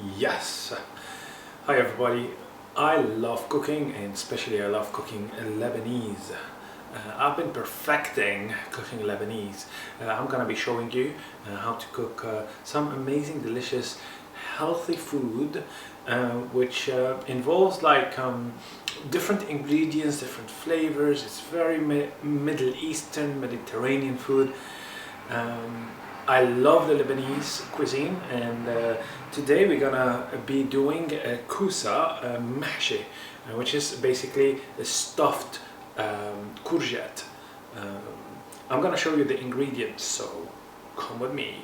Yes. Hi everybody. I love cooking, and especially I love cooking Lebanese. I've been perfecting cooking Lebanese. I'm gonna be showing you how to cook some amazing, delicious, healthy food which involves like different ingredients, different flavors. It's very Middle Eastern, Mediterranean food. I love the Lebanese cuisine, and today we're gonna be doing Kousa Mahshi, which is basically a stuffed courgette. I'm gonna show you the ingredients, so come with me.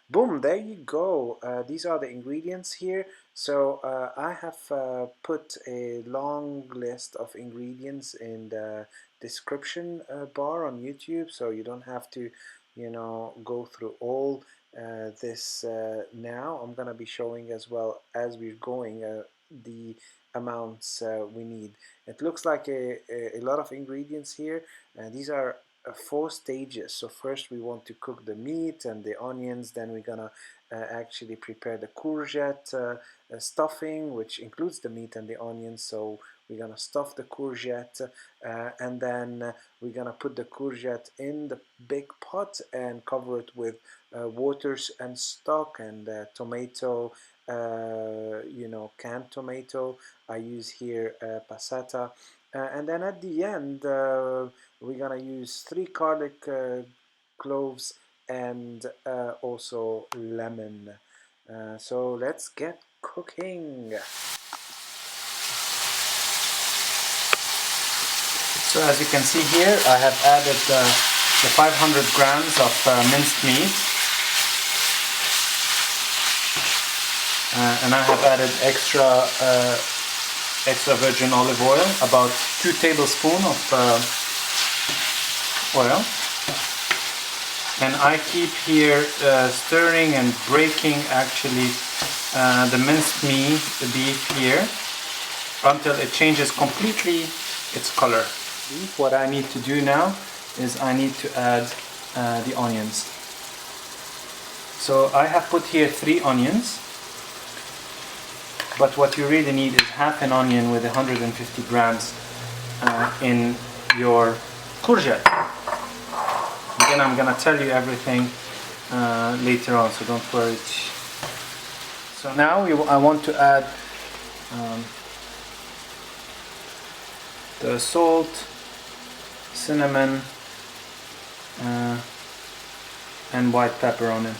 Boom, there you go. These are the ingredients here. So I have put a long list of ingredients in the description bar on YouTube, so you don't have to, go through all this now. I'm gonna be showing as well as we're going the amounts we need. It looks like a lot of ingredients here, and these are 4 stages. So first we want to cook the meat and the onions, then we're gonna actually prepare the courgette stuffing, which includes the meat and the onions. So we're gonna stuff the courgette, and then we're gonna put the courgette in the big pot and cover it with waters and stock and tomato, canned tomato. I use here passata, and then at the end we're gonna use 3 garlic cloves and also lemon. So let's get cooking. So as you can see here, I have added the 500 grams of minced meat, and I have added extra virgin olive oil, about 2 tablespoons of oil, and I keep here stirring and breaking actually the minced meat, the beef here, until it changes completely its color. What I need to do now is I need to add the onions. So I have put here 3 onions, but what you really need is half an onion with 150 grams in your courgette. Again, I'm gonna tell you everything later on, so don't worry. So now I want to add the salt, cinnamon, and white pepper on it.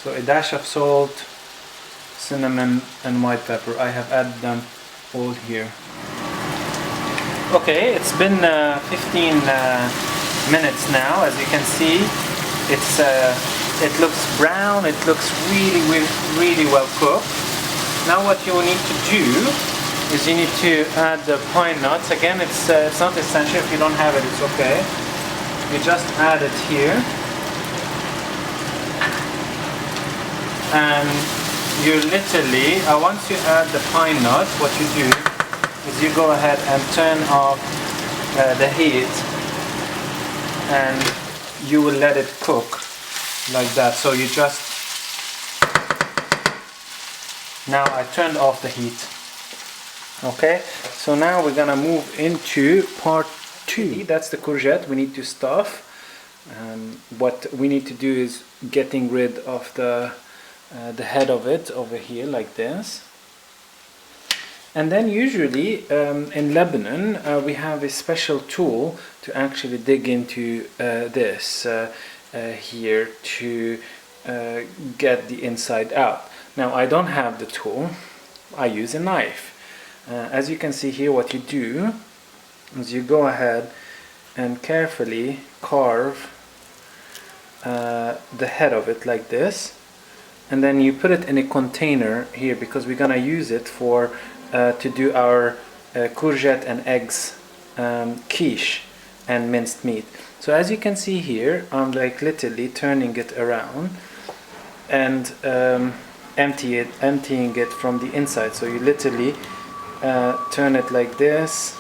So a dash of salt, cinnamon, and white pepper. I have added them all here. Okay, it's been 15 minutes now. As you can see, it looks brown. It looks really well cooked. Now what you need to do is you need to add the pine nuts. Again, it's not essential. If you don't have it, it's okay. You just add it here, and you literally, once you add the pine nut, what you do is you go ahead and turn off the heat, and you will let it cook like that. So you just, now I turned off the heat. Okay, so now we're gonna move into part 2. That's the courgette we need to stuff. What we need to do is getting rid of the head of it over here like this. And then usually in Lebanon we have a special tool to actually dig into this here to get the inside out. Now I don't have the tool, I use a knife. As you can see here, what you do is you go ahead and carefully carve the head of it like this, and then you put it in a container here, because we're gonna use it for to do our courgette and eggs quiche and minced meat. So as you can see here, I'm like literally turning it around and emptying it from the inside. So you literally turn it like this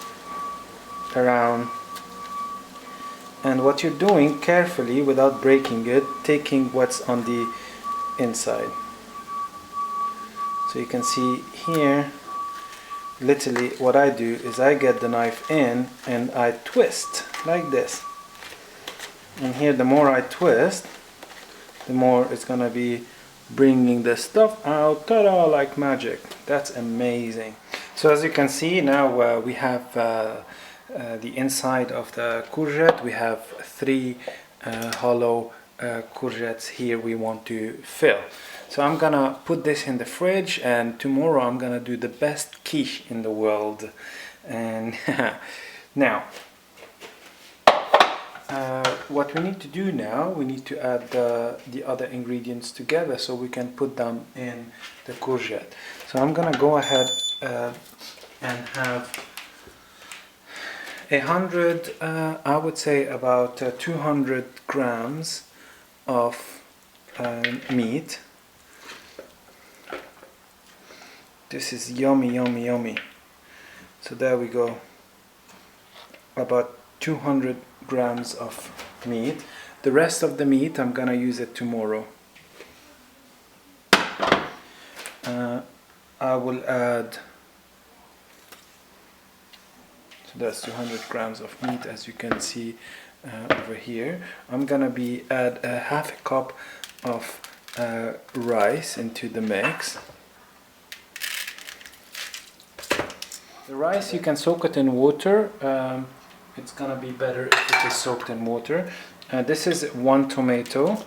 around, and what you're doing carefully without breaking it, taking what's on the inside. So you can see here, literally what I do is I get the knife in and I twist like this. And here the more I twist, the more it's gonna be bringing the stuff out, ta-da, like magic. That's amazing. So as you can see now we have the inside of the courgette. We have 3 hollow courgettes here we want to fill. So I'm gonna put this in the fridge, and tomorrow I'm gonna do the best quiche in the world. And now what we need to do now, we need to add the other ingredients together so we can put them in the courgette. So I'm gonna go ahead and have 100, I would say about 200 grams of meat. This is yummy, yummy, yummy. So there we go. About 200 grams of meat. The rest of the meat I'm gonna use it tomorrow. I will add, so that's 200 grams of meat, as you can see over here. I'm gonna add a half a cup of rice into the mix. The rice, you can soak it in water. It's gonna be better if it is soaked in water. This is 1 tomato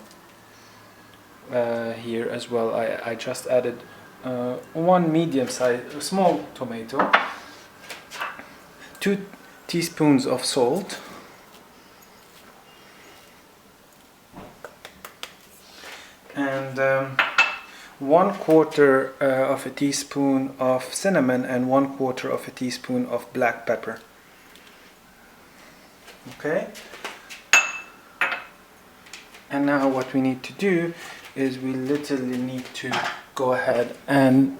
here as well. I just added 1 medium size, small tomato, 2 teaspoons of salt, and 1/4 of a teaspoon of cinnamon and 1/4 of a teaspoon of black pepper. Okay, and now what we need to do is we literally need to go ahead and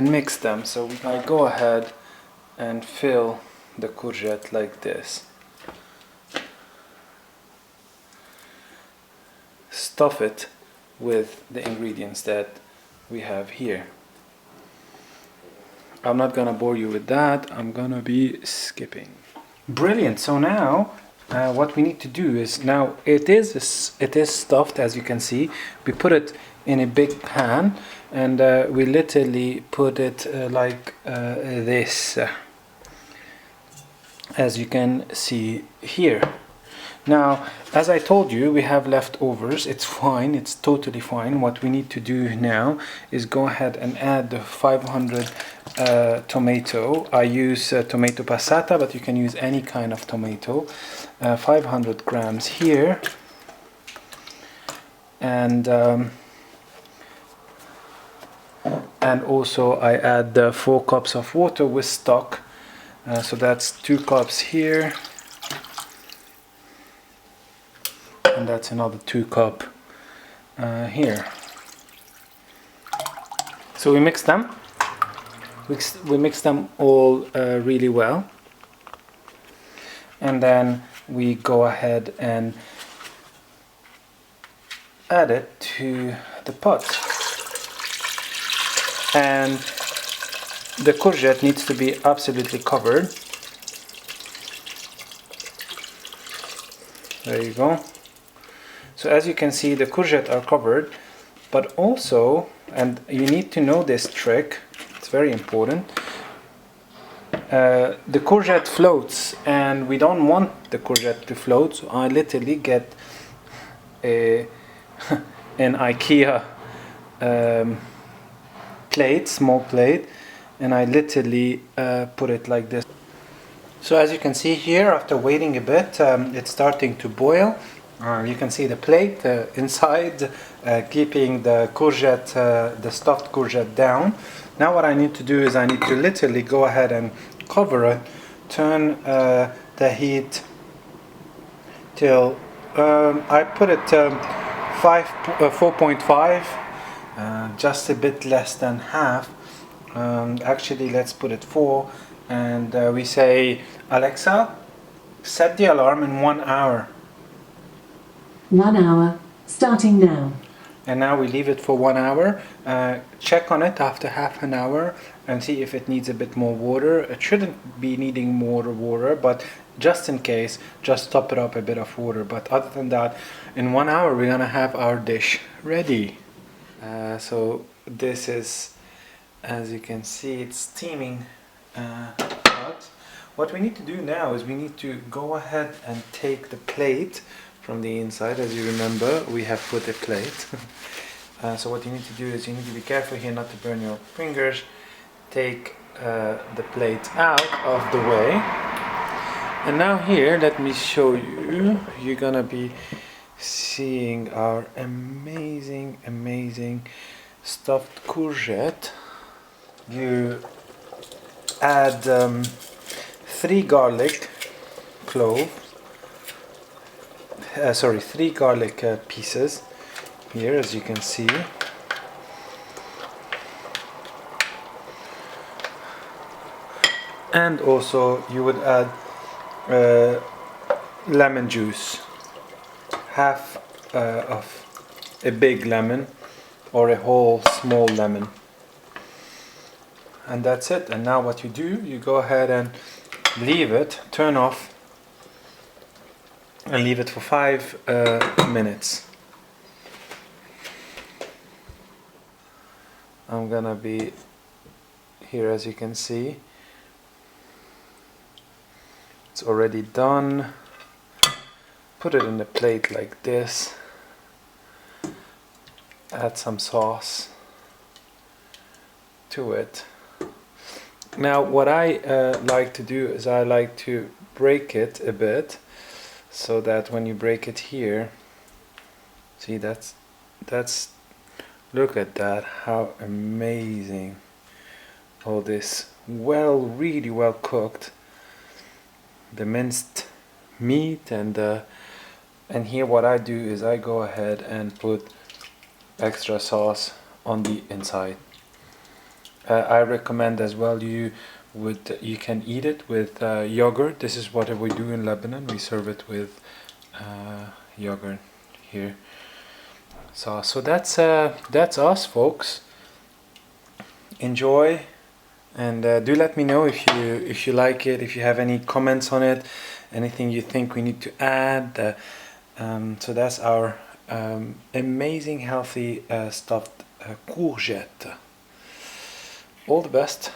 mix them. So I go ahead and fill the courgette like this. Stuff it with the ingredients that we have here. I'm not gonna bore you with that. I'm gonna be skipping. Brilliant. So now what we need to do is, now it is stuffed, as you can see. We put it in a big pan and we literally put it like this, as you can see here. Now, as I told you, we have leftovers. It's fine, it's totally fine. What we need to do now is go ahead and add the 500 tomato. I use tomato passata, but you can use any kind of tomato. 500 grams here. And also I add 4 cups of water with stock. So that's 2 cups here. And that's another 2 cups here. So we mix them. We mix them all really well, and then we go ahead and add it to the pot. And the courgette needs to be absolutely covered. There you go. So as you can see, the courgette are covered, but also, and you need to know this trick, it's very important, the courgette floats, and we don't want the courgette to float, so I literally get an IKEA plate, small plate, and I literally put it like this. So as you can see here, after waiting a bit, it's starting to boil. You can see the plate inside, keeping the courgette, the stuffed courgette down. Now what I need to do is I need to literally go ahead and cover it, turn the heat till I put it 4.5, just a bit less than half. Actually, let's put it 4, and we say, Alexa, set the alarm in 1 hour. 1 hour, starting now. And now we leave it for 1 hour. Check on it after half an hour and see if it needs a bit more water. It shouldn't be needing more water, but just in case, just top it up a bit of water. But other than that, in 1 hour we're gonna have our dish ready. So this is, as you can see, it's steaming hot. What we need to do now is we need to go ahead and take the plate from the inside. As you remember, we have put a plate. So what you need to do is you need to be careful here not to burn your fingers. Take the plate out of the way. And now here, let me show you. You're gonna be seeing our amazing stuffed courgette. You add 3 garlic cloves. 3 garlic pieces here, as you can see. And also you would add lemon juice, half of a big lemon or a whole small lemon. And that's it. And now what you do, you go ahead and leave it, turn off, and leave it for 5 minutes. I'm gonna be here, as you can see. It's already done. Put it in a plate like this. Add some sauce to it. Now what I like to do is I like to break it a bit, so that when you break it here, see, that's look at that, how amazing. All this really well cooked, the minced meat, and here what I do is I go ahead and put extra sauce on the inside. I recommend as well you can eat it with yogurt. This is what we do in Lebanon. We serve it with yogurt here. So that's us, folks. Enjoy, and do let me know if you like it, if you have any comments on it, anything you think we need to add. So that's our amazing healthy stuffed courgette. All the best.